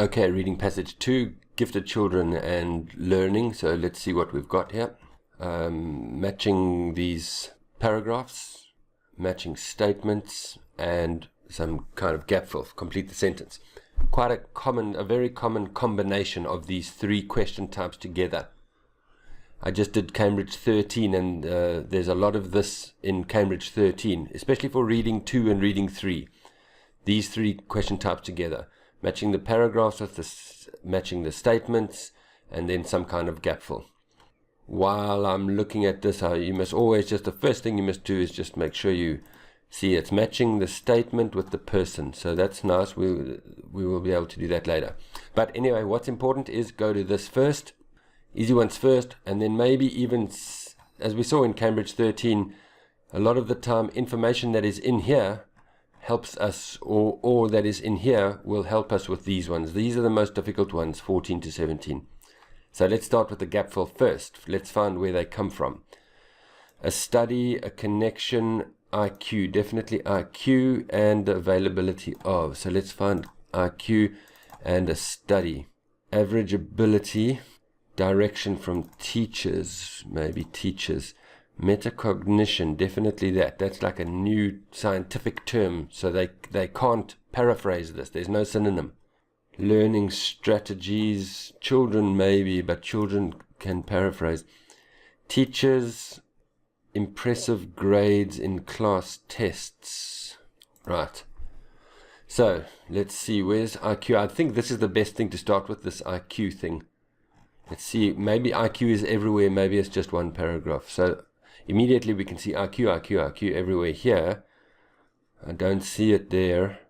Okay, reading passage 2, gifted children and learning. So let's see what we've got here. Matching these paragraphs, matching statements, and some kind of gap fill, complete the sentence. Quite a very common combination of these three question types together. I just did Cambridge 13, and there's a lot of this in Cambridge 13, especially for reading 2 and reading 3. These three question types together, matching the paragraphs with matching the statements, and then some kind of gap fill. While I'm looking at this, you must always the first thing you must do is just make sure you see it's matching the statement with the person. So that's nice. We will be able to do that later. But anyway, what's important is go to this first. Easy ones first, and then maybe even, as we saw in Cambridge 13, a lot of the time information that is in here helps us, or that is in here will help us with these ones. These are the most difficult ones, 14 to 17. So let's start with the gap fill first. Let's find where they come from. A study, a connection, IQ, definitely IQ, and the availability of. So let's find IQ and a study. Average ability, direction from teachers, maybe teachers. Metacognition, definitely that. That's like a new scientific term, so they can't paraphrase this. There's no synonym. Learning strategies, children maybe, but children can paraphrase. Teachers, impressive grades in class tests. Right. So let's see, where's IQ? I think this is the best thing to start with, this IQ thing. Let's see, maybe IQ is everywhere, maybe it's just one paragraph. So immediately we can see IQ, IQ, IQ everywhere here. I don't see it there.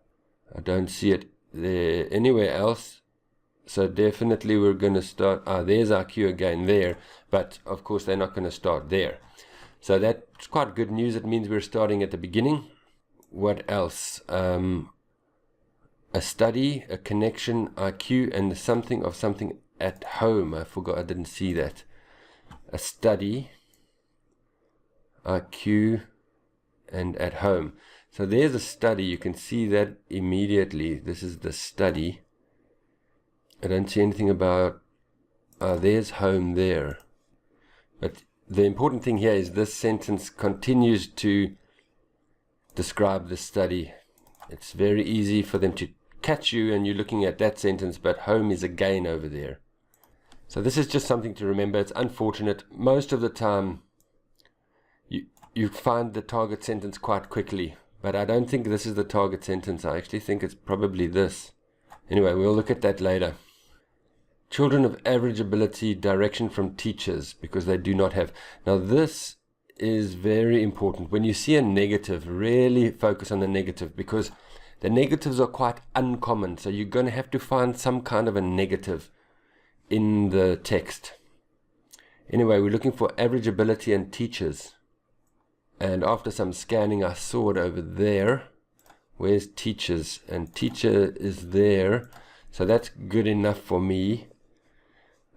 I don't see it there anywhere else. So definitely we're going to start, there's IQ again there, but of course they're not going to start there. So that's quite good news. It means we're starting at the beginning. What else? A study, a connection, IQ, and something of something at home. I forgot, I didn't see that. A study, IQ, and at home. So there's a study. You can see that immediately. This is the study. I don't see anything about, there's home there. But the important thing here is this sentence continues to describe the study. It's very easy for them to catch you and you're looking at that sentence, but home is again over there. So this is just something to remember. It's unfortunate. Most of the time you find the target sentence quite quickly, but I don't think this is the target sentence. I actually think it's probably this. Anyway, we'll look at that later. Children of average ability, direction from teachers, because they do not have. Now this is very important. When you see a negative, really focus on the negative, because the negatives are quite uncommon. So you're going to have to find some kind of a negative in the text. Anyway, we're looking for average ability and teachers. And after some scanning, I saw it over there. Where's teachers? And teacher is there. So that's good enough for me.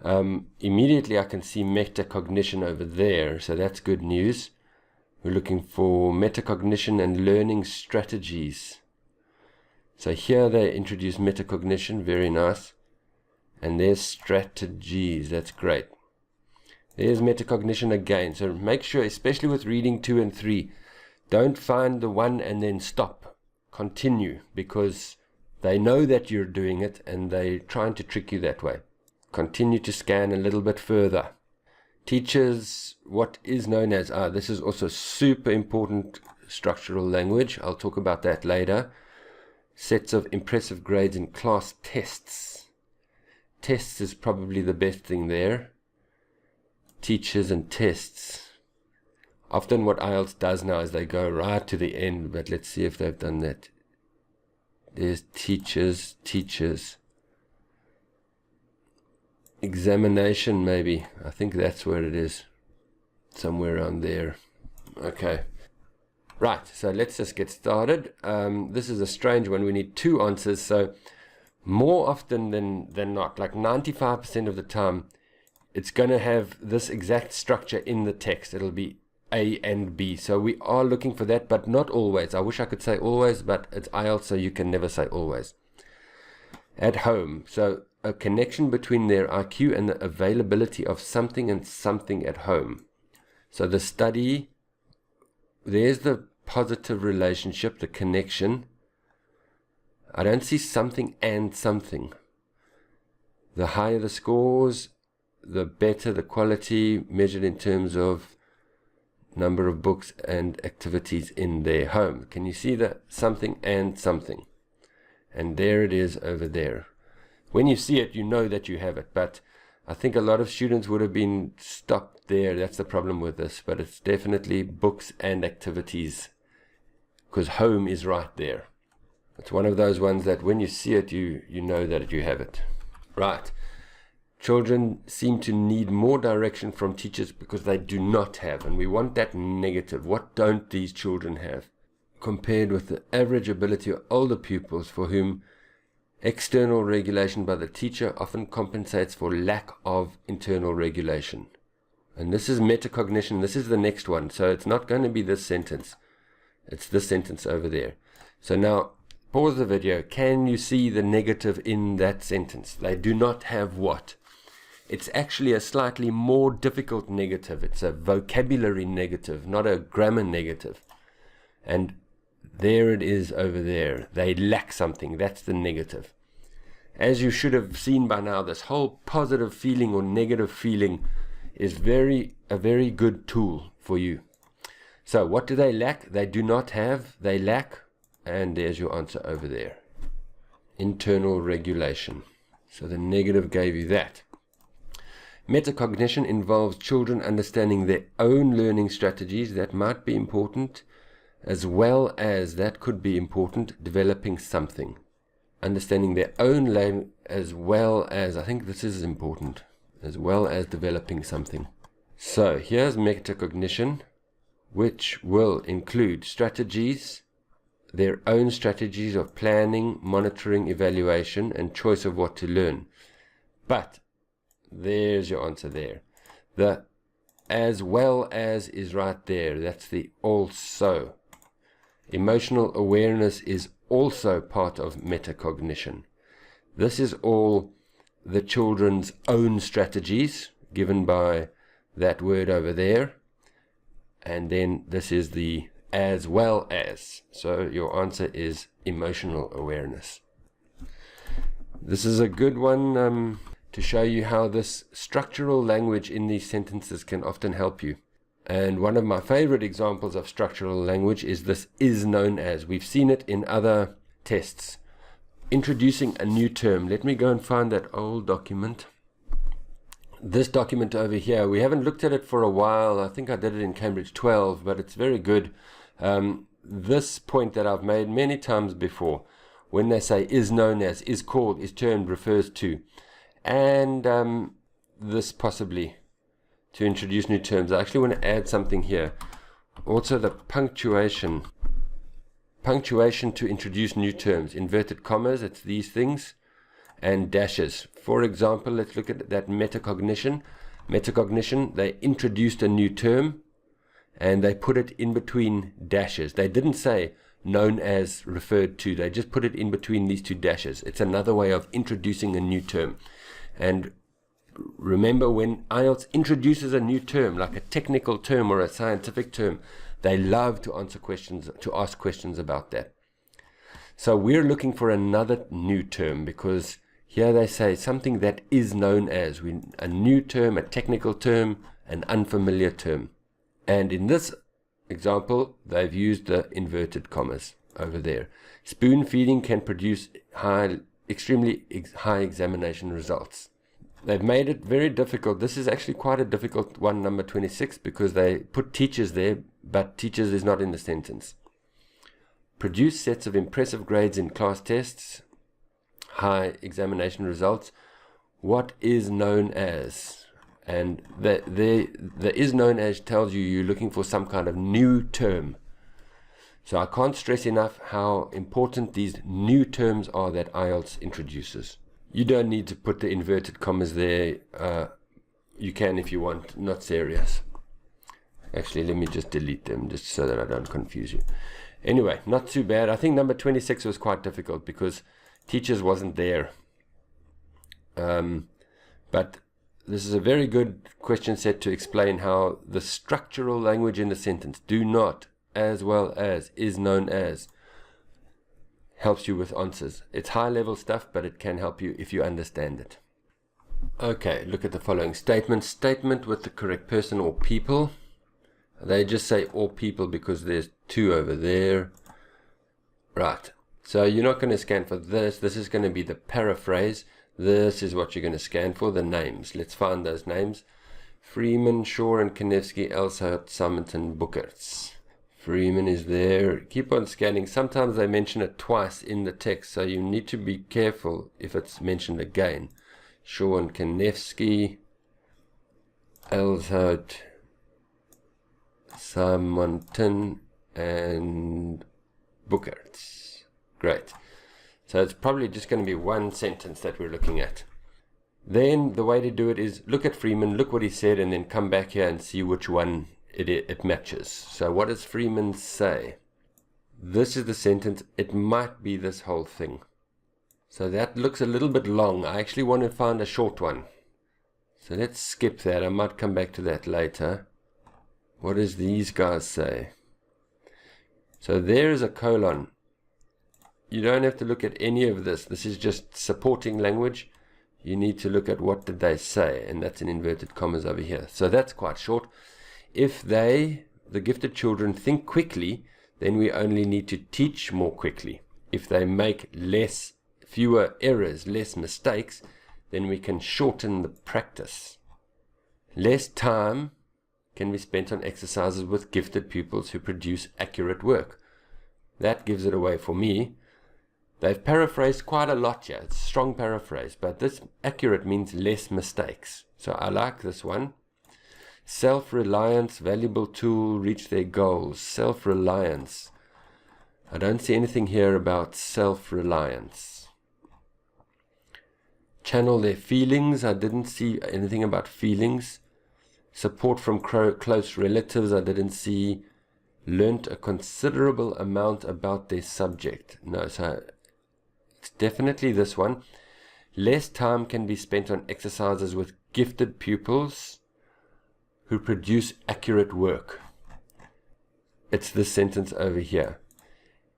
Immediately I can see metacognition over there. So that's good news. We're looking for metacognition and learning strategies. So here they introduce metacognition. Very nice. And there's strategies. That's great. There's metacognition again. So make sure, especially with reading 2 and 3, don't find the one and then stop. Continue, because they know that you're doing it and they're trying to trick you that way. Continue to scan a little bit further. Teachers, what is known as, this is also super important structural language. I'll talk about that later. Sets of impressive grades in class tests. Tests is probably the best thing there. Teachers and tests. Often what IELTS does now is they go right to the end, but let's see if they've done that. There's teachers, teachers. Examination maybe. I think that's where it is. Somewhere around there. Okay. Right, so let's just get started. This is a strange one. We need 2 answers. So more often than not, like 95% of the time, it's going to have this exact structure in the text. It'll be A and B. So we are looking for that, but not always. I wish I could say always, but it's IELTS, so you can never say always. At home. So a connection between their IQ and the availability of something and something at home. So the study, there's the positive relationship, the connection. I don't see something and something. The higher the scores, the better the quality measured in terms of number of books and activities in their home. Can you see that? Something and something. And there it is over there. When you see it, you know that you have it. But I think a lot of students would have been stopped there. That's the problem with this. But it's definitely books and activities, because home is right there. It's one of those ones that when you see it, you know that you have it. Right. Children seem to need more direction from teachers because they do not have. And we want that negative. What don't these children have? Compared with the average ability of older pupils for whom external regulation by the teacher often compensates for lack of internal regulation. And this is metacognition. This is the next one. So it's not going to be this sentence. It's this sentence over there. So now, pause the video. Can you see the negative in that sentence? They do not have what? It's actually a slightly more difficult negative. It's a vocabulary negative, not a grammar negative. And there it is over there. They lack something. That's the negative. As you should have seen by now, this whole positive feeling or negative feeling is a very good tool for you. So what do they lack? They do not have. They lack. And there's your answer over there. Internal regulation. So the negative gave you that. Metacognition involves children understanding their own learning strategies that might be important, as well as that could be important, developing something. Understanding their own language, as well as, I think this is important, as well as developing something. So here's metacognition, which will include strategies, their own strategies of planning, monitoring, evaluation, and choice of what to learn. But there's your answer there. The as well as is right there. That's the also. Emotional awareness is also part of metacognition. This is all the children's own strategies given by that word over there. And then this is the as well as. So your answer is emotional awareness. This is a good one to show you how this structural language in these sentences can often help you. And one of my favorite examples of structural language is this is known as. We've seen it in other tests. Introducing a new term. Let me go and find that old document. This document over here, we haven't looked at it for a while. I think I did it in Cambridge 12, but it's very good. This point that I've made many times before, when they say is known as, is called, is termed, refers to, and this possibly to introduce new terms. I actually want to add something here. Also the punctuation. Punctuation to introduce new terms. Inverted commas, it's these things, and dashes. For example, let's look at that metacognition. Metacognition, they introduced a new term and they put it in between dashes. They didn't say known as, referred to. They just put it in between these two dashes. It's another way of introducing a new term. And remember, when IELTS introduces a new term, like a technical term or a scientific term, they love to answer questions, to ask questions about that. So we're looking for another new term, because here they say something that is known as, a new term, a technical term, an unfamiliar term. And in this example, they've used the inverted commas over there. Spoon feeding can produce extremely high examination results. They've made it very difficult. This is actually quite a difficult one, number 26, because they put teachers there, but teachers is not in the sentence. Produce sets of impressive grades in class tests, high examination results. What is known as? And the is known as tells you you're looking for some kind of new term. So I can't stress enough how important these new terms are that IELTS introduces. You don't need to put the inverted commas there. You can if you want, not serious. Actually, let me just delete them just so that I don't confuse you. Anyway, not too bad. I think number 26 was quite difficult because teachers wasn't there. But this is a very good question set to explain how the structural language in the sentence, do not, as well as, is known as, helps you with answers. It's high level stuff, but it can help you if you understand it. Okay, look at the following statement. Statement with the correct person or people. They just say or people because there's two over there. Right, so you're not going to scan for this. This is going to be the paraphrase. This is what you're going to scan for, the names. Let's find those names. Freeman, Shaw and Kanevsky, Elshout, Summerton, Bookerts. Freeman is there. Keep on scanning. Sometimes they mention it twice in the text, so you need to be careful if it's mentioned again. Shaw and Kanevsky, Elshout, Summerton and Bookerts. Great. So it's probably just going to be one sentence that we're looking at. Then the way to do it is look at Freeman, look what he said, and then come back here and see which one it matches. So what does Freeman say? This is the sentence. It might be this whole thing. So that looks a little bit long. I actually want to find a short one. So let's skip that. I might come back to that later. What does these guys say? So there is a colon. You don't have to look at any of this. This is just supporting language. You need to look at what did they say, and that's in inverted commas over here. So that's quite short. If they, the gifted children, think quickly, then we only need to teach more quickly. If they make fewer errors, less mistakes, then we can shorten the practice. Less time can be spent on exercises with gifted pupils who produce accurate work. That gives it away for me. They've paraphrased quite a lot here. It's a strong paraphrase, but this accurate means less mistakes. So I like this one. Self-reliance, valuable tool, reach their goals. Self-reliance. I don't see anything here about self-reliance. Channel their feelings. I didn't see anything about feelings. Support from close relatives. I didn't see. Learnt a considerable amount about their subject. No, so it's definitely this one. Less time can be spent on exercises with gifted pupils who produce accurate work. It's this sentence over here.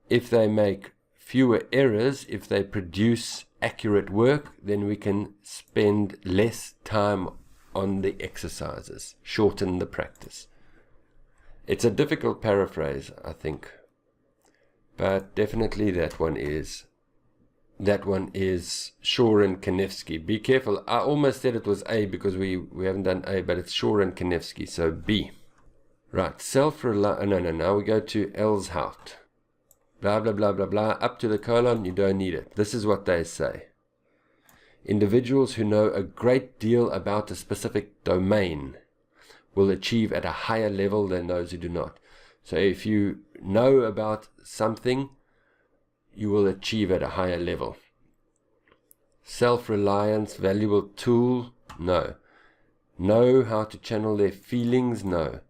If they make fewer errors, if they produce accurate work, then we can spend less time on the exercises, shorten the practice. It's a difficult paraphrase, I think, but definitely that one is Shaw and Kanevsky. Be careful. I almost said it was A because we haven't done A, but it's Shaw and Kanevsky, so B. Right, self-reliance. No. Now we go to Elshout. Blah, blah, blah, blah, blah. Up to the colon, you don't need it. This is what they say. Individuals who know a great deal about a specific domain will achieve at a higher level than those who do not. So if you know about something, you will achieve at a higher level. Self-reliance, valuable tool, no. Know how to channel their feelings, no.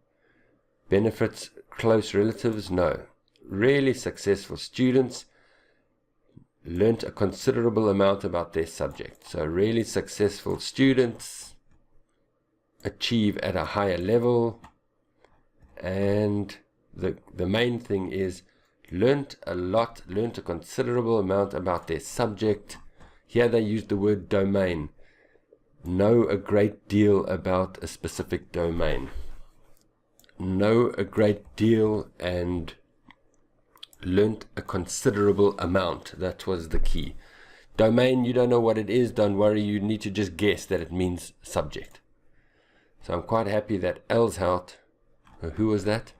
Benefits close relatives, no. Really successful students learnt a considerable amount about their subject. So really successful students achieve at a higher level, and the main thing is learnt a considerable amount about their subject. Here they use the word domain. Know a great deal about a specific domain. Know a great deal and learnt a considerable amount. That was the key. Domain, you don't know what it is, don't worry, you need to just guess that it means subject. So I'm quite happy that Elshout, who was that?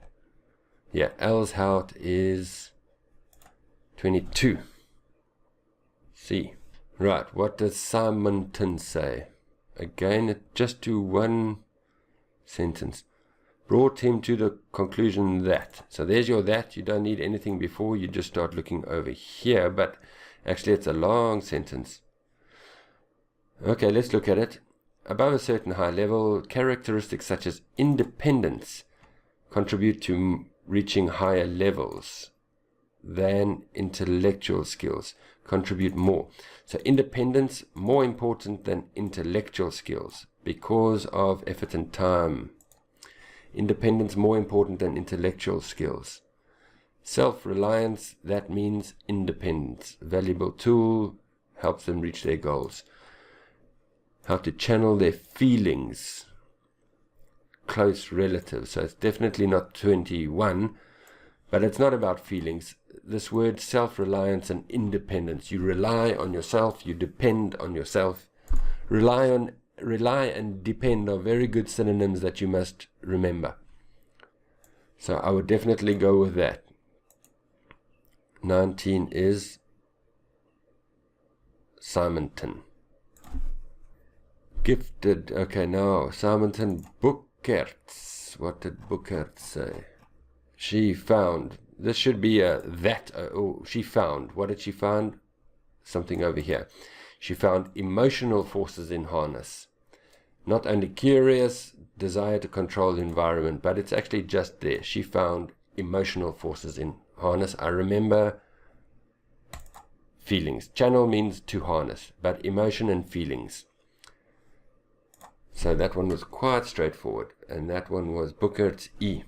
Yeah, Elshout is 22. C. Right, what does Simonton say? Again, just to one sentence. Brought him to the conclusion that. So there's your that. You don't need anything before. You just start looking over here. But actually, it's a long sentence. Okay, let's look at it. Above a certain high level, characteristics such as independence contribute to reaching higher levels than intellectual skills. contribute more. So independence, more important than intellectual skills because of effort and time. Independence, more important than intellectual skills. Self-reliance, that means independence. Valuable tool, helps them reach their goals. How to channel their feelings. Close relatives. So it's definitely not 21, but it's not about feelings. This word self-reliance and independence. You rely on yourself, you depend on yourself. Rely and depend are very good synonyms that you must remember. So I would definitely go with that. 19 is Simonton. Gifted. Okay, now Simonton Boekerts. What did Boekerts say? She found. This should be a that. Oh, she found. What did she find? Something over here. She found emotional forces in harness. Not only curious, desire to control the environment, but it's actually just there. She found emotional forces in harness. I remember feelings. Channel means to harness, but emotion and feelings. So that one was quite straightforward, and that one was Boekert's E.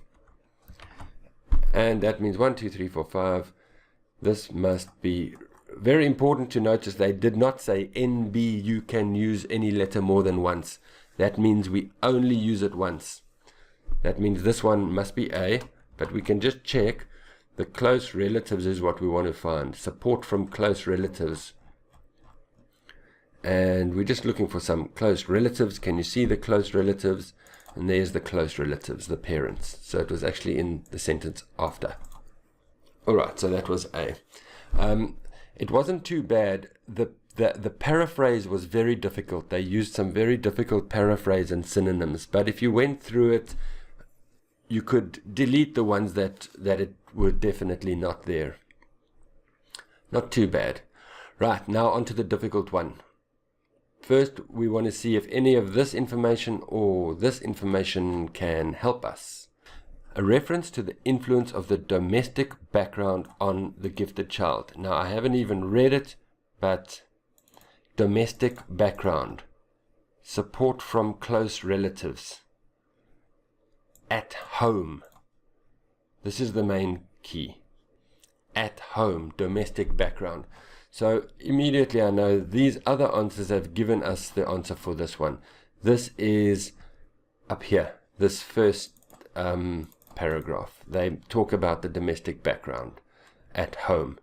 And that means 1, 2, 3, 4, 5. This must be very important to notice. They did not say NB, you can use any letter more than once. That means we only use it once. That means this one must be A, but we can just check. The close relatives is what we want to find. Support from close relatives. And we're just looking for some close relatives. Can you see the close relatives? And there's the close relatives, the parents. So it was actually in the sentence after. Alright, so that was A. It wasn't too bad. The paraphrase was very difficult. They used some very difficult paraphrase and synonyms. But if you went through it, you could delete the ones that it were definitely not there. Not too bad. Right, now on to the difficult one. First, we want to see if any of this information or this information can help us. A reference to the influence of the domestic background on the gifted child. Now, I haven't even read it, but domestic background. Support from close relatives. At home. This is the main key. At home, domestic background. So immediately I know these other answers have given us the answer for this one. This is up here, this first paragraph. They talk about the domestic background at home.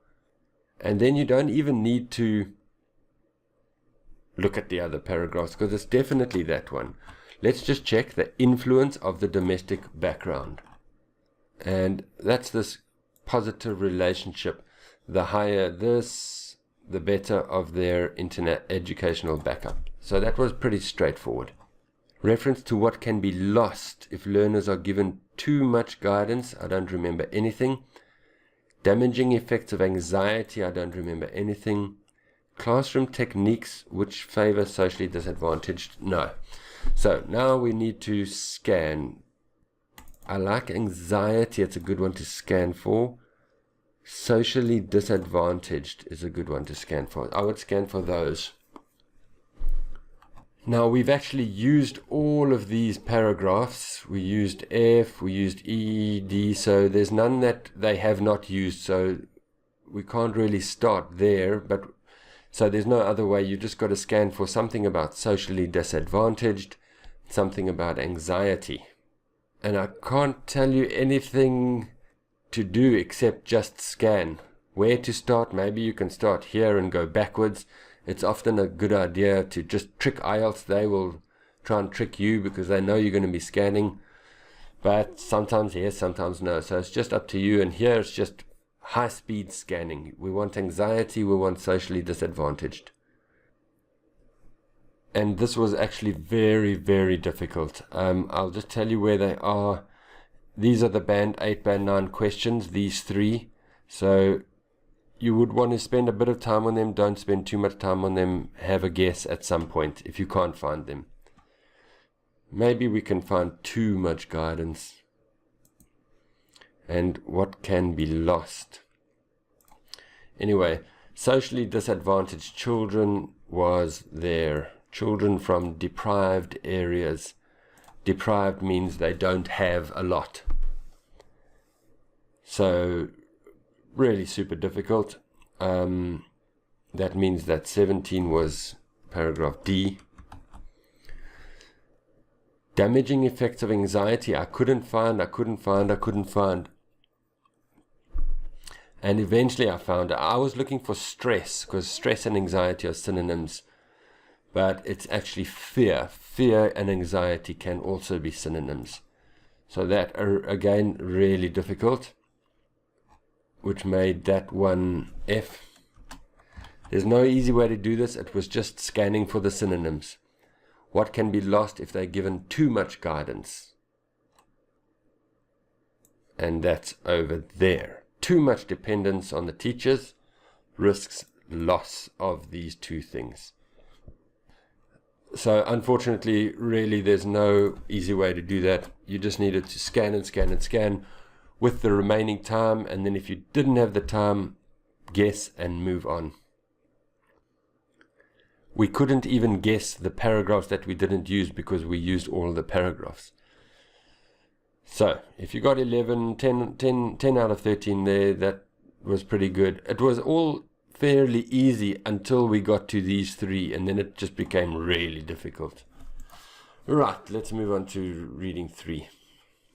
And then you don't even need to look at the other paragraphs because it's definitely that one. Let's just check the influence of the domestic background. And that's this positive relationship. The higher this, the better of their internet educational backup. So that was pretty straightforward. Reference to what can be lost if learners are given too much guidance. I don't remember anything. Damaging effects of anxiety. I don't remember anything. Classroom techniques which favor socially disadvantaged. No. So now we need to scan. I like anxiety. It's a good one to scan for. Socially disadvantaged is a good one to scan for. I would scan for those. Now we've actually used all of these paragraphs. We used F, we used E, D, so there's none that they have not used, so we can't really start there, but so there's no other way. You just got to scan for something about socially disadvantaged, something about anxiety. And I can't tell you anything to do except just scan. Where to start? Maybe you can start here and go backwards. It's often a good idea to just trick IELTS. They will try and trick you because they know you're going to be scanning. But sometimes yes, sometimes no. So it's just up to you. And here it's just high-speed scanning. We want anxiety. We want socially disadvantaged. And this was actually very, very difficult. I'll just tell you where they are. These are the Band 8, Band 9 questions, these three. So you would want to spend a bit of time on them. Don't spend too much time on them. Have a guess at some point if you can't find them. Maybe we can find too much guidance. And what can be lost? Anyway, Socially disadvantaged children was their children from deprived areas. Deprived means they don't have a lot. So really super difficult. That means that 17 was paragraph D. Damaging effects of anxiety, I couldn't find. And eventually I found, I was looking for stress, because stress and anxiety are synonyms, but it's actually fear. Fear and anxiety can also be synonyms. So that, again, really difficult, which made that one F. There's no easy way to do this. It was just scanning for the synonyms. What can be lost if they're given too much guidance? And that's over there. Too much dependence on the teachers risks loss of these two things. So unfortunately, really, there's no easy way to do that. You just needed to scan and scan and scan with the remaining time, and then if you didn't have the time, guess and move on. We couldn't even guess the paragraphs that we didn't use because we used all the paragraphs. So if you got 11, 10 out of 13 there, that was pretty good. It was all fairly easy until we got to these three, and then it just became really difficult. Right, let's move on to reading 3.